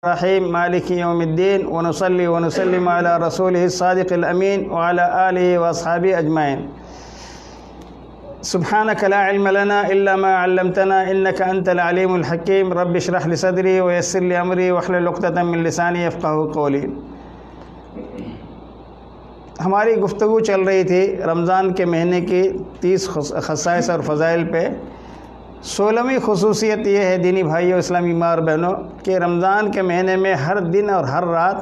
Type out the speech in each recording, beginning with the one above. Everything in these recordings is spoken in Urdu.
الرحيم مالك يوم الدين ونصلي ونسلم على رسوله الصادق الأمين وعلى آله وأصحابه أجمعين. سبحانك لا علم لنا إلا ما علمتنا إنك أنت العليم الحكيم. رب اشرح لي صدري ويسر لي أمري واحلل عقدة من لساني يفقهوا قولي. ہماری گفتگو چل رہی تھی رمضان کے مہینے کی 30 خصائص اور فضائل پہ. 16ویں خصوصیت یہ ہے دینی بھائیوں، اسلامی ماں اور بہنوں، کہ رمضان کے مہینے میں ہر دن اور ہر رات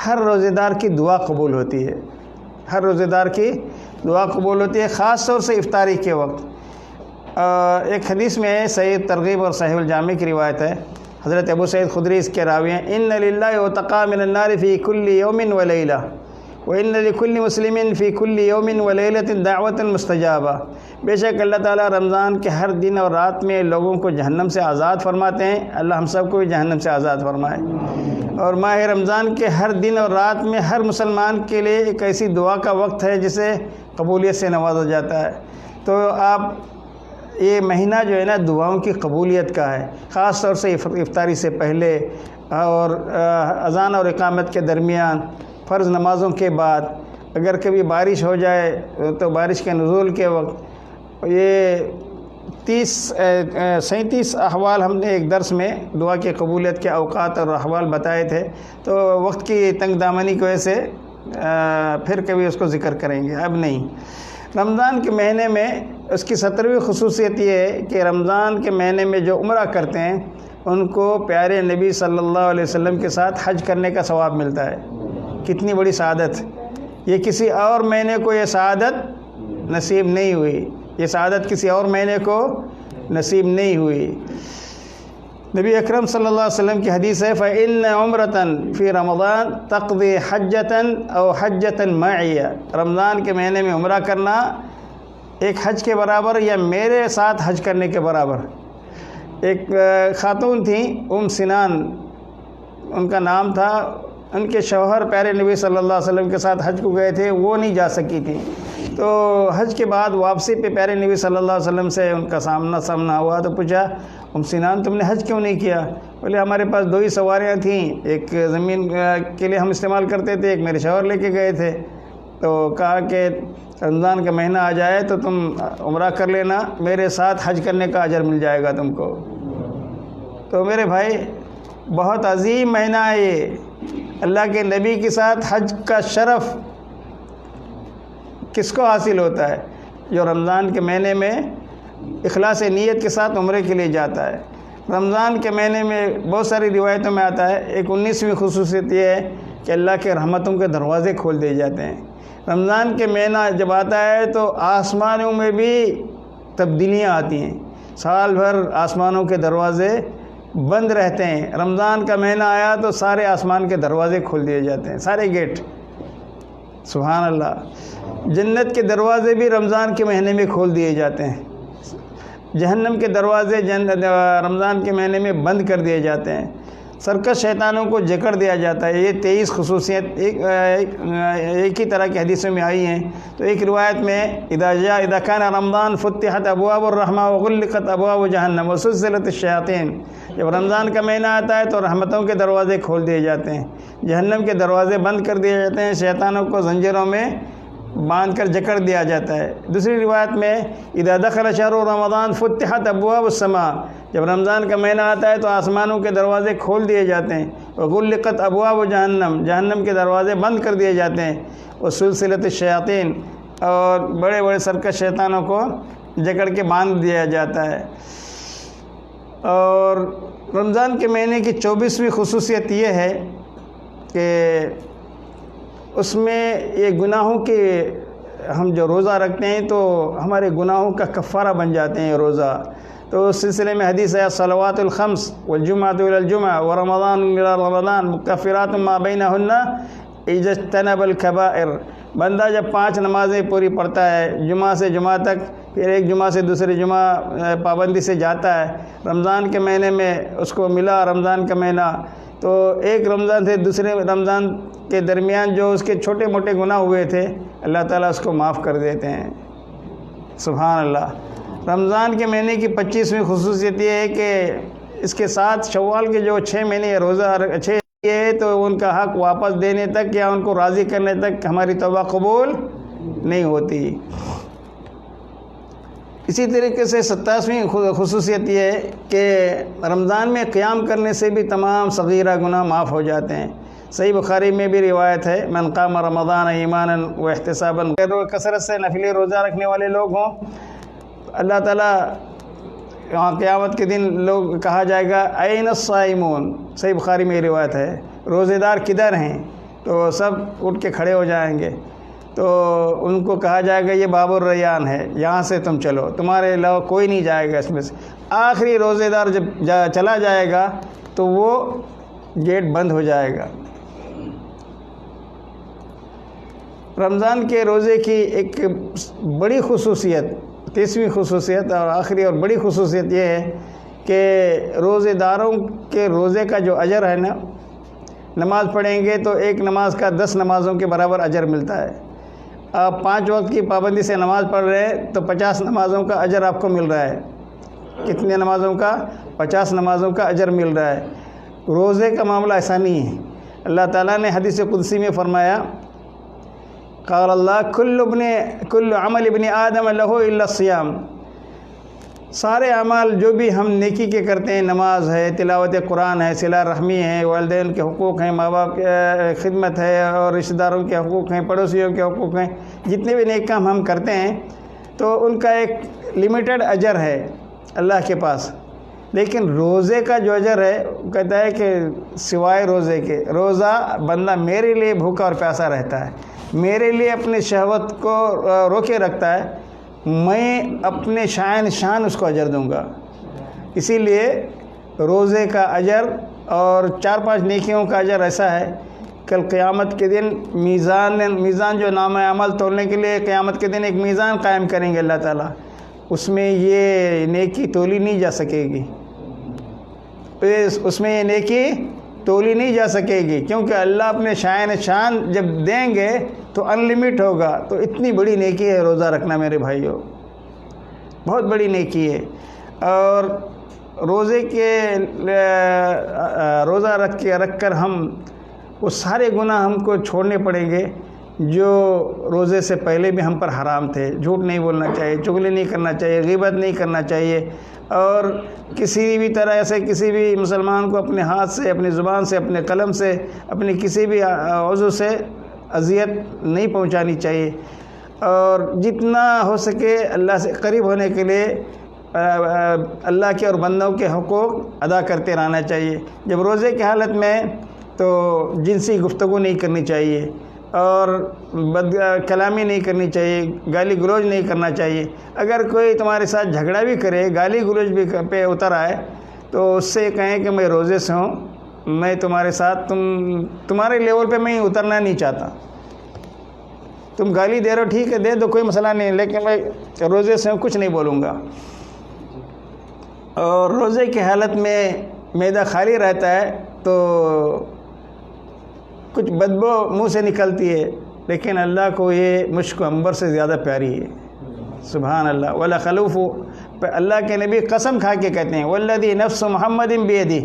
ہر روزے دار کی دعا قبول ہوتی ہے. ہر روزے دار کی دعا قبول ہوتی ہے، خاص طور سے افطاری کے وقت. ایک حدیث میں صحیح ترغیب اور صحیح الجامع کی روایت ہے، حضرت ابو سعید خدری اس کے راوی ہیں: ان للہ عتقاء من النار فی کل یوم ولیلہ وَإِنَّ لِكُلِّ مُسْلِمٍ فِي كُلِّ يَوْمٍ وَلَيْلَةٍ دَعْوَةً مُسْتَجَابَةً. بے شک اللہ تعالیٰ رمضان کے ہر دن اور رات میں لوگوں کو جہنم سے آزاد فرماتے ہیں. اللہ ہم سب کو بھی جہنم سے آزاد فرمائے. اور ماہ رمضان کے ہر دن اور رات میں ہر مسلمان کے لیے ایک ایسی دعا کا وقت ہے جسے قبولیت سے نوازا جاتا ہے. تو آپ یہ مہینہ جو ہے نا دعاؤں کی قبولیت کا ہے، خاص طور سے افطاری سے پہلے اور اذان اور اقامت کے درمیان، فرض نمازوں کے بعد، اگر کبھی بارش ہو جائے تو بارش کے نزول کے وقت. یہ 37 احوال ہم نے ایک درس میں دعا کی قبولیت کے اوقات اور احوال بتائے تھے، تو وقت کی تنگ دامنی کی وجہ سے پھر کبھی اس کو ذکر کریں گے، اب نہیں. رمضان کے مہینے میں اس کی 17ویں خصوصیت یہ ہے کہ رمضان کے مہینے میں جو عمرہ کرتے ہیں ان کو پیارے نبی صلی اللہ علیہ وسلم کے ساتھ حج کرنے کا ثواب ملتا ہے. کتنی بڑی سعادت! یہ کسی اور مہینے کو یہ سعادت نصیب نہیں ہوئی. یہ سعادت کسی اور مہینے کو نصیب نہیں ہوئی. نبی اکرم صلی اللہ علیہ وسلم کی حدیث ہے: فَإِنَّ عُمْرَةً فِي رَمَضَانَ تَقْضِي حَجَّةً أَوْ حَجَّةً مَعِيَّ. رمضان کے مہینے میں عمرہ کرنا ایک حج کے برابر یا میرے ساتھ حج کرنے کے برابر. ایک خاتون تھیں سنان ان کا نام تھا. ان کے شوہر پیارے نبی صلی اللہ علیہ وسلم کے ساتھ حج کو گئے تھے، وہ نہیں جا سکی تھی. تو حج کے بعد واپسی پہ پیارے نبی صلی اللہ علیہ وسلم سے ان کا سامنا ہوا تو پوچھا: سنان تم نے حج کیوں نہیں کیا؟ بولے ہمارے پاس 2 ہی سواریاں تھیں، ایک زمین کے لیے ہم استعمال کرتے تھے، ایک میرے شوہر لے کے گئے تھے. تو کہا کہ رمضان کا مہینہ آ جائے تو تم عمرہ کر لینا، میرے ساتھ حج کرنے کا اجر مل جائے گا تم کو. تو میرے بھائی بہت عظیم مہینہ ہے یہ. اللہ کے نبی کے ساتھ حج کا شرف کس کو حاصل ہوتا ہے؟ جو رمضان کے مہینے میں اخلاص نیت کے ساتھ عمرے کے لیے جاتا ہے. رمضان کے مہینے میں بہت ساری روایتوں میں آتا ہے. ایک 19ویں خصوصیت یہ ہے کہ اللہ کے رحمتوں کے دروازے کھول دیے جاتے ہیں. رمضان کے مہینہ جب آتا ہے تو آسمانوں میں بھی تبدیلیاں آتی ہیں. سال بھر آسمانوں کے دروازے بند رہتے ہیں. رمضان کا مہینہ آیا تو سارے آسمان کے دروازے کھول دیے جاتے ہیں، سارے گیٹ. سبحان اللہ. جنت کے دروازے بھی رمضان کے مہینے میں کھول دیے جاتے ہیں. جہنم کے دروازے رمضان کے مہینے میں بند کر دیے جاتے ہیں. سرکش شیطانوں کو جکڑ دیا جاتا ہے. یہ 23 خصوصیت ایک ہی طرح کی حدیثوں میں آئی ہیں. تو ایک روایت میں اذا کان رمضان فتحت ابواب الرحمہ وغلقت ابواب جہنم وسلسلت الشیاطین. جب رمضان کا مہینہ آتا ہے تو رحمتوں کے دروازے کھول دیے جاتے ہیں، جہنم کے دروازے بند کر دیے جاتے ہیں، شیطانوں کو زنجیروں میں باندھ کر جکڑ دیا جاتا ہے. دوسری روایت میں اذا دخل شہر رمضان فتحت ابواب السماء. جب رمضان کا مہینہ آتا ہے تو آسمانوں کے دروازے کھول دیے جاتے ہیں. وغلقت ابواب جہنم. جہنم کے دروازے بند کر دیے جاتے ہیں. وسلسلت الشیاطین. اور بڑے بڑے سرکش شیطانوں کو جکڑ کے باندھ دیا جاتا ہے. اور رمضان کے مہینے کی 24ویں خصوصیت یہ ہے کہ اس میں یہ گناہوں کے، ہم جو روزہ رکھتے ہیں تو ہمارے گناہوں کا کفارہ بن جاتے ہیں یہ روزہ. تو اس سلسلے میں حدیث ہے: الصلوات الخمس والجمعۃ الی الجمعہ ورمضان الی رمضان مکفرات ما بینہن اذا اجتنب الکبائر. بندہ جب 5 نمازیں پوری پڑھتا ہے جمعہ سے جمعہ تک، پھر ایک جمعہ سے دوسرے جمعہ پابندی سے جاتا ہے، رمضان کے مہینے میں اس کو ملا رمضان کا مہینہ، تو ایک رمضان سے دوسرے رمضان کے درمیان جو اس کے چھوٹے موٹے گناہ ہوئے تھے اللہ تعالیٰ اس کو معاف کر دیتے ہیں. سبحان اللہ. رمضان کے مہینے کی 25ویں خصوصیت یہ ہے کہ اس کے ساتھ شوال کے جو 6 مہینے روزہ اچھے ہے تو ان کا حق واپس دینے تک یا ان کو راضی کرنے تک ہماری توبہ قبول نہیں ہوتی۔ اسی طریقے سے 27ویں خصوصیت یہ ہے کہ رمضان میں قیام کرنے سے بھی تمام صغیرہ گناہ معاف ہو جاتے ہیں۔ صحیح بخاری میں بھی روایت ہے، من قام رمضان ایمانا و احتسابا، کثرت سے نفلی روزہ رکھنے والے لوگ ہوں، اللہ تعالیٰ وہاں قیامت کے دن لوگ کہا جائے گا این الصائمون، صحیح بخاری میں روایت ہے، روزے دار کدھر ہیں؟ تو سب اٹھ کے کھڑے ہو جائیں گے، تو ان کو کہا جائے گا یہ باب الریان ہے، یہاں سے تم چلو، تمہارے علاوہ کوئی نہیں جائے گا اس میں سے۔ آخری روزے دار جب چلا جائے گا تو وہ گیٹ بند ہو جائے گا۔ رمضان کے روزے کی ایک بڑی خصوصیت، 30ویں خصوصیت اور آخری اور بڑی خصوصیت یہ ہے کہ روزے داروں کے روزے کا جو اجر ہے نا، نماز پڑھیں گے تو ایک نماز کا 10 نمازوں کے برابر اجر ملتا ہے۔ آپ 5 وقت کی پابندی سے نماز پڑھ رہے ہیں تو 50 نمازوں کا اجر آپ کو مل رہا ہے۔ کتنے نمازوں کا؟ 50 نمازوں کا اجر مل رہا ہے۔ روزے کا معاملہ ایسا نہیں ہے۔ اللہ تعالیٰ نے حدیث قدسی میں فرمایا، قال اللہ کل عمل ابن آدم لہ الا الصیام، سارے اعمال جو بھی ہم نیکی کے کرتے ہیں، نماز ہے، تلاوت قرآن ہے، صلہ رحمی ہے، والدین کے حقوق ہیں، ماں باپ کی خدمت ہے، اور رشتہ داروں کے حقوق ہیں، پڑوسیوں کے حقوق ہیں، جتنے بھی نیک کام ہم کرتے ہیں تو ان کا ایک لمیٹڈ اجر ہے اللہ کے پاس۔ لیکن روزے کا جو اجر ہے وہ کہتا ہے کہ سوائے روزے کے، روزہ بندہ میرے لیے بھوکا اور پیاسا رہتا ہے، میرے لیے اپنی شہوت کو روکے رکھتا ہے، میں اپنے شان اس کو اجر دوں گا۔ اسی لیے روزے کا اجر اور 4-5 نیکیوں کا اجر ایسا ہے، کل قیامت کے دن میزان جو نام عمل تولنے کے لیے قیامت کے دن ایک میزان قائم کریں گے اللہ تعالیٰ، اس میں یہ نیکی تولی نہیں جا سکے گی، اس میں یہ نیکی تولی نہیں جا سکے گی، کیونکہ اللہ اپنے شان جب دیں گے تو ان لمٹ ہوگا۔ تو اتنی بڑی نیکی ہے روزہ رکھنا میرے بھائیوں، بہت بڑی نیکی ہے۔ اور روزے کے روزہ رکھ کر ہم وہ سارے گناہ ہم کو چھوڑنے پڑیں گے جو روزے سے پہلے بھی ہم پر حرام تھے۔ جھوٹ نہیں بولنا چاہیے، چغلی نہیں کرنا چاہیے، غیبت نہیں کرنا چاہیے، اور کسی بھی طرح سے کسی بھی مسلمان کو اپنے ہاتھ سے، اپنی زبان سے، اپنے قلم سے، اپنی کسی بھی عضو سے اذیت نہیں پہنچانی چاہیے، اور جتنا ہو سکے اللہ سے قریب ہونے کے لیے اللہ کے اور بندوں کے حقوق ادا کرتے رہنا چاہیے۔ جب روزے کی حالت میں تو جنسی گفتگو نہیں کرنی چاہیے، اور بد کلامی نہیں کرنی چاہیے، گالی گلوچ نہیں کرنا چاہیے۔ اگر کوئی تمہارے ساتھ جھگڑا بھی کرے، گالی گلوچ بھی پہ اتر آئے، تو اس سے کہیں کہ میں روزے سے ہوں، میں تمہارے ساتھ تمہارے لیول پہ میں اترنا نہیں چاہتا، تم گالی دے رہے ہو ٹھیک ہے دے دو، کوئی مسئلہ نہیں، لیکن میں روزے سے ہوں، کچھ نہیں بولوں گا۔ اور روزے کی حالت میں معدہ خالی رہتا ہے تو کچھ بدبو منہ سے نکلتی ہے، لیکن اللہ کو یہ مشک و عنبر سے زیادہ پیاری ہے۔ سبحان اللہ۔ ولا خلوف، اللہ کے نبی قسم کھا کے کہتے ہیں، والذی نفس محمد بیدہ،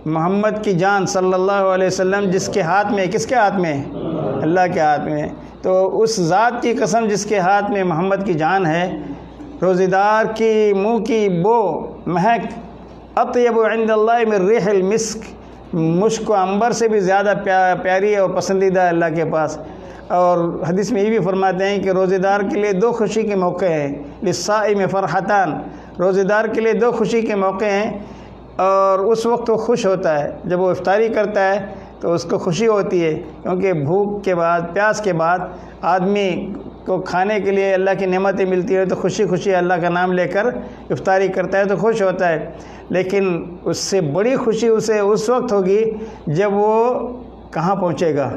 محمد کی جان صلی اللہ علیہ وسلم جس کے ہاتھ میں، کس کے ہاتھ میں؟ اللہ کے ہاتھ میں۔ تو اس ذات کی قسم جس کے ہاتھ میں محمد کی جان ہے، روزے دار کی منہ کی بو مہک اطیب عند اللہ من ریح المسک، مشک و عنبر سے بھی زیادہ پیاری اور پسندیدہ ہے اللہ کے پاس۔ اور حدیث میں یہ بھی فرماتے ہیں کہ روزے دار کے لیے 2 خوشی کے موقع ہیں، للصائم فرحتان، روزے دار کے لیے 2 خوشی کے موقع ہیں، اور اس وقت وہ خوش ہوتا ہے جب وہ افطاری کرتا ہے تو اس کو خوشی ہوتی ہے، کیونکہ بھوک کے بعد، پیاس کے بعد آدمی کو کھانے کے لیے اللہ کی نعمتیں ملتی ہیں تو خوشی خوشی اللہ کا نام لے کر افطاری کرتا ہے تو خوش ہوتا ہے۔ لیکن اس سے بڑی خوشی اسے اس وقت ہوگی جب وہ کہاں پہنچے گا؟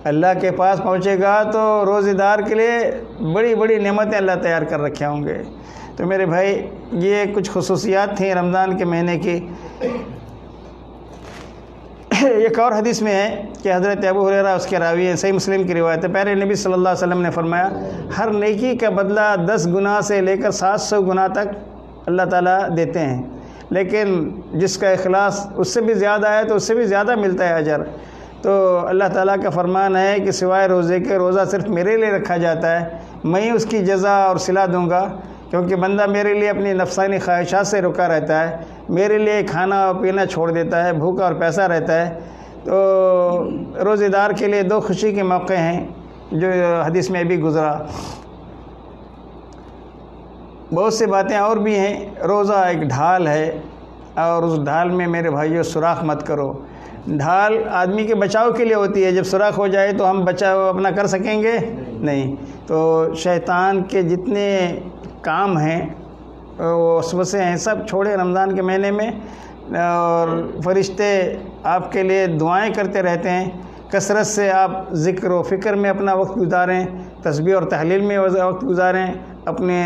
اللہ کے پاس پہنچے گا، تو روزے دار کے لیے بڑی بڑی نعمتیں اللہ تیار کر رکھے ہوں گے۔ تو میرے بھائی، یہ کچھ خصوصیات تھیں رمضان کے مہینے کی۔ ایک اور حدیث میں ہے کہ حضرت ابو ہریرہ اس کے راوی ہیں، صحیح مسلم کی روایت ہے، پیارے نبی صلی اللہ علیہ وسلم نے فرمایا، ہر نیکی کا بدلہ 10 گناہ سے لے کر 700 گناہ تک اللہ تعالیٰ دیتے ہیں۔ لیکن جس کا اخلاص اس سے بھی زیادہ ہے تو اس سے بھی زیادہ ملتا ہے اجر۔ تو اللہ تعالیٰ کا فرمان ہے کہ سوائے روزے کے روزہ صرف میرے لیے رکھا جاتا ہے، میں ہی اس کی جزا اور صلہ دوں گا، کیونکہ بندہ میرے لیے اپنی نفسانی خواہشات سے رکا رہتا ہے، میرے لیے کھانا اور پینا چھوڑ دیتا ہے، بھوکا اور پیسہ رہتا ہے۔ تو روزے دار کے لیے دو خوشی کے موقع ہیں جو حدیث میں بھی گزرا۔ بہت سی باتیں اور بھی ہیں۔ روزہ ایک ڈھال ہے، اور اس ڈھال میں میرے بھائیوں سوراخ مت کرو۔ ڈھال آدمی کے بچاؤ کے لیے ہوتی ہے، جب سوراخ ہو جائے تو ہم بچاؤ اپنا کر سکیں گے نہیں۔ تو شیطان کے جتنے کام ہیں وسوسے ہیں سب چھوڑے رمضان کے مہینے میں، اور فرشتے آپ کے لیے دعائیں کرتے رہتے ہیں۔ کثرت سے آپ ذکر و فکر میں اپنا وقت گزاریں، تسبیح اور تحلیل میں وقت گزاریں، اپنے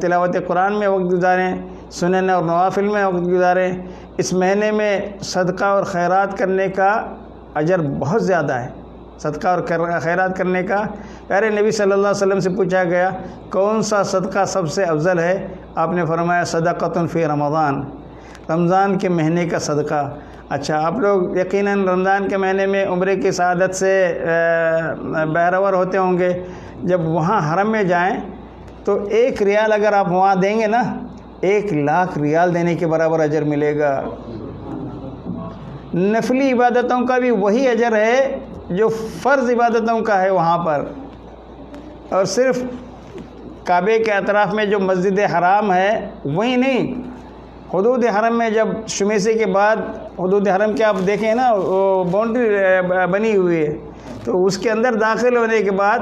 تلاوت قرآن میں وقت گزاریں، سنن اور نوافل میں وقت گزاریں۔ اس مہینے میں صدقہ اور خیرات کرنے کا اجر بہت زیادہ ہے۔ صدقہ اور خیرات کرنے کا پیارے نبی صلی اللہ علیہ وسلم سے پوچھا گیا کون سا صدقہ سب سے افضل ہے؟ آپ نے فرمایا صدقۃ فی رمضان، رمضان کے مہینے کا صدقہ۔ اچھا، آپ لوگ یقیناً رمضان کے مہینے میں عمرے کی سعادت سے بہرور ہوتے ہوں گے۔ جب وہاں حرم میں جائیں تو 1 ریال اگر آپ وہاں دیں گے نا، 1 لاکھ ریال دینے کے برابر اجر ملے گا۔ نفلی عبادتوں کا بھی وہی اجر ہے جو فرض عبادتوں کا ہے وہاں پر۔ اور صرف کعبے کے اطراف میں جو مسجد حرام ہے وہی نہیں، حدود حرم میں جب شمیسے کے بعد حدود حرم کے آپ دیکھیں نا، وہ باؤنڈری بنی ہوئی ہے، تو اس کے اندر داخل ہونے کے بعد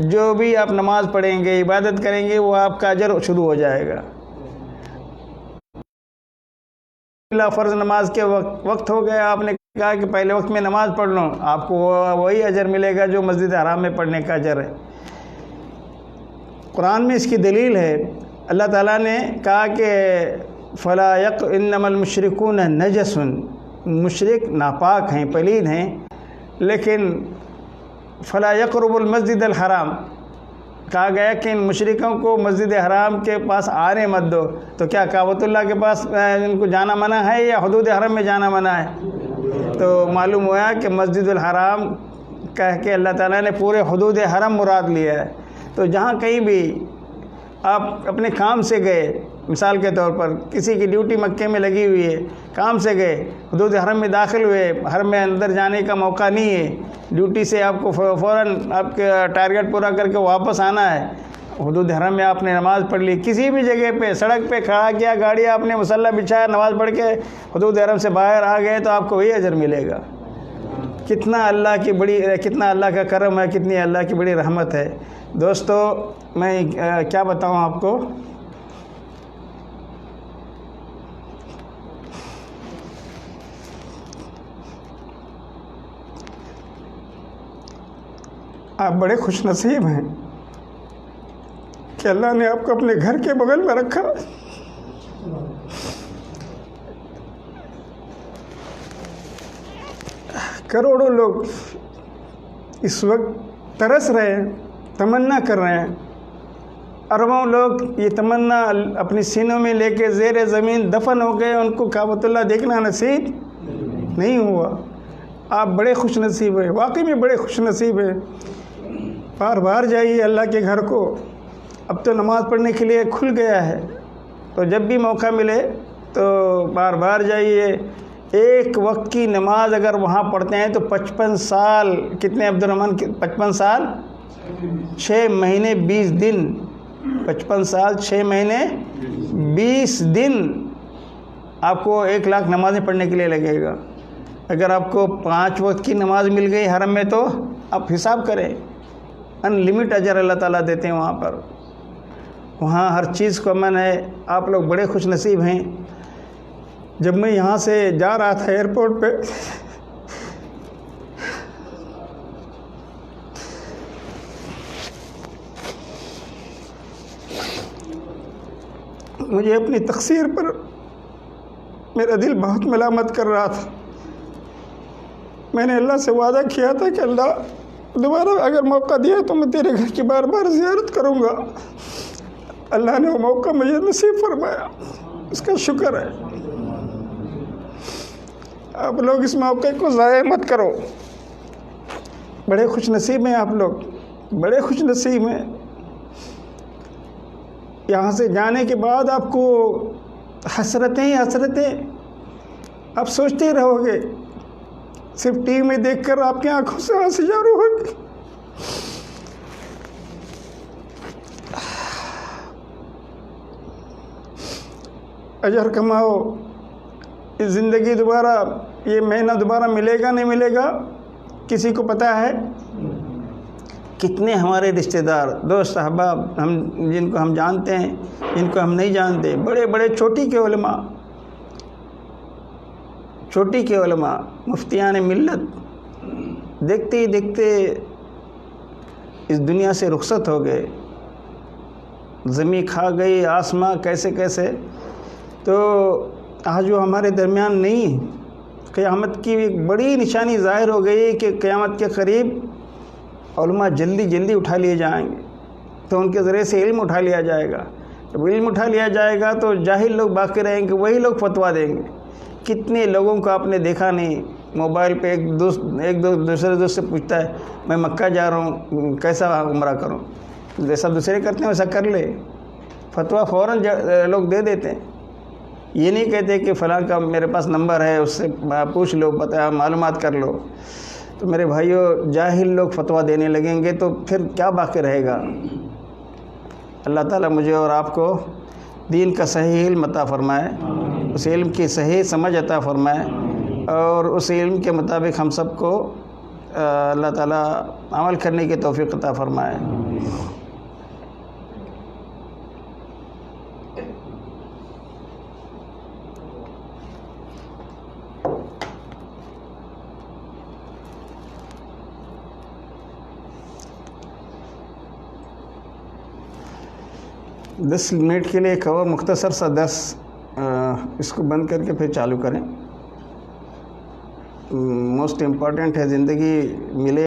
جو بھی آپ نماز پڑھیں گے، عبادت کریں گے، وہ آپ کا اجر شروع ہو جائے گا۔ فرض نماز کے وقت ہو گیا، آپ نے کہا کہ پہلے وقت میں نماز پڑھ لوں، آپ کو وہی اجر ملے گا جو مسجد حرام میں پڑھنے کا اجر ہے۔ قرآن میں اس کی دلیل ہے، اللہ تعالیٰ نے کہا کہ فلا یق انما المشرکون نجس، مشرک ناپاک ہیں، پلید ہیں، لیکن فلا یقرب المسجد الحرام، کہا گیا کہ ان مشرکوں کو مسجد حرام کے پاس آنے مت دو۔ تو کیا کعبۃ اللہ کے پاس ان کو جانا منع ہے یا حدود حرم میں جانا منع ہے؟ تو معلوم ہوا کہ مسجد الحرام کہہ کے اللہ تعالیٰ نے پورے حدود حرم مراد لیا ہے۔ تو جہاں کہیں بھی آپ اپنے کام سے گئے، مثال کے طور پر کسی کی ڈیوٹی مکے میں لگی ہوئی ہے، کام سے گئے، حدود حرم میں داخل ہوئے، حرم میں اندر جانے کا موقع نہیں ہے، ڈیوٹی سے آپ کو فوراً آپ کا ٹارگٹ پورا کر کے واپس آنا ہے، حدود حرم میں آپ نے نماز پڑھ لی، کسی بھی جگہ پہ سڑک پہ کھڑا کیا گاڑی، آپ نے مصلی بچھایا، نماز پڑھ کے حدود حرم سے باہر آ گئے تو آپ کو وہی اجر ملے گا۔ کتنا اللہ کا کرم ہے، کتنی اللہ کی بڑی رحمت ہے۔ دوستو، میں کیا بتاؤں آپ کو، آپ بڑے خوش نصیب ہیں کہ اللہ نے آپ کو اپنے گھر کے بغل میں رکھا۔ کروڑوں لوگ اس وقت ترس رہے ہیں، تمنا کر رہے ہیں، اربوں لوگ یہ تمنا اپنی سینوں میں لے کے زیر زمین دفن ہو گئے، ان کو کعبۃ اللہ دیکھنا نصیب نہیں ہوا۔ آپ بڑے خوش نصیب ہیں، واقعی میں بڑے خوش نصیب ہیں۔ بار بار جائیے اللہ کے گھر کو، اب تو نماز پڑھنے کے لیے کھل گیا ہے، تو جب بھی موقع ملے تو بار بار جائیے۔ ایک وقت کی نماز اگر وہاں پڑھتے ہیں تو 55 سال، کتنے عبد الرحمن، 55 سال 6 مہینے 20 دن، 55 سال 6 مہینے 20 دن آپ کو 1 لاکھ نمازیں پڑھنے کے لیے لگے گا۔ اگر آپ کو 5 وقت کی نماز مل گئی حرم میں تو آپ حساب کریں، ان لمٹ اجر اللہ تعالیٰ دیتے ہیں وہاں پر، وہاں ہر چیز کو امن ہے۔ آپ لوگ بڑے خوش نصیب ہیں۔ جب میں یہاں سے جا رہا تھا ایئرپورٹ پہ، مجھے اپنی تقصیر پر میرا دل بہت ملامت کر رہا تھا۔ میں نے اللہ سے وعدہ کیا تھا کہ اللہ دوبارہ اگر موقع دیا تو میں تیرے گھر کی بار بار زیارت کروں گا۔ اللہ نے وہ موقع مجھے نصیب فرمایا، اس کا شکر ہے. آپ لوگ اس موقع کو ضائع مت کرو. بڑے خوش نصیب ہیں آپ لوگ، بڑے خوش نصیب ہیں. یہاں سے جانے کے بعد آپ کو حسرتیں ہی حسرتیں، آپ سوچتے ہی رہو گے. صرف ٹی وی میں دیکھ کر آپ کی آنکھوں سے آنسو جاری ہوگی. اجر کماؤ. یہ زندگی دوبارہ، یہ مہینہ دوبارہ ملے گا نہیں ملے گا کسی کو پتہ ہے؟ کتنے ہمارے رشتہ دار، دوست، احباب، جن کو ہم جانتے ہیں، جن کو ہم نہیں جانتے، بڑے بڑے چوٹی کے علماء، مفتیان ملت دیکھتے ہی دیکھتے اس دنیا سے رخصت ہو گئے. زمین کھا گئی، آسماں کیسے کیسے. تو آج وہ ہمارے درمیان نہیں. قیامت کی ایک بڑی نشانی ظاہر ہو گئی کہ قیامت کے قریب علماء جلدی جلدی اٹھا لیے جائیں گے. تو ان کے ذریعے سے علم اٹھا لیا جائے گا. جب علم اٹھا لیا جائے گا تو جاہل لوگ باقی رہیں گے، وہی لوگ فتویٰ دیں گے. کتنے لوگوں کو آپ نے دیکھا نہیں، موبائل پہ ایک دوسرے دوست سے پوچھتا ہے میں مکہ جا رہا ہوں، کیسا عمرہ کروں. جیسا دوسرے کرتے ہیں ویسا کر لے. فتویٰ فوراً لوگ دے دیتے ہیں. یہ نہیں کہتے کہ فلاں کا میرے پاس نمبر ہے، اس سے پوچھ لو، پتہ معلومات کر لو. تو میرے بھائیوں، جاہل لوگ فتویٰ دینے لگیں گے تو پھر کیا باقی رہے گا؟ اللہ تعالیٰ مجھے اور آپ کو دین کا صحیح علم عطا فرمائے، اس علم کی صحیح سمجھ عطا فرمائے، اور اس علم کے مطابق ہم سب کو اللہ تعالیٰ عمل کرنے کی توفیق عطا فرمائے. دس منٹ کے لیے ایک اور مختصر سا درس، اس کو بند کر کے پھر چالو کریں. موسٹ امپورٹنٹ ہے، زندگی ملے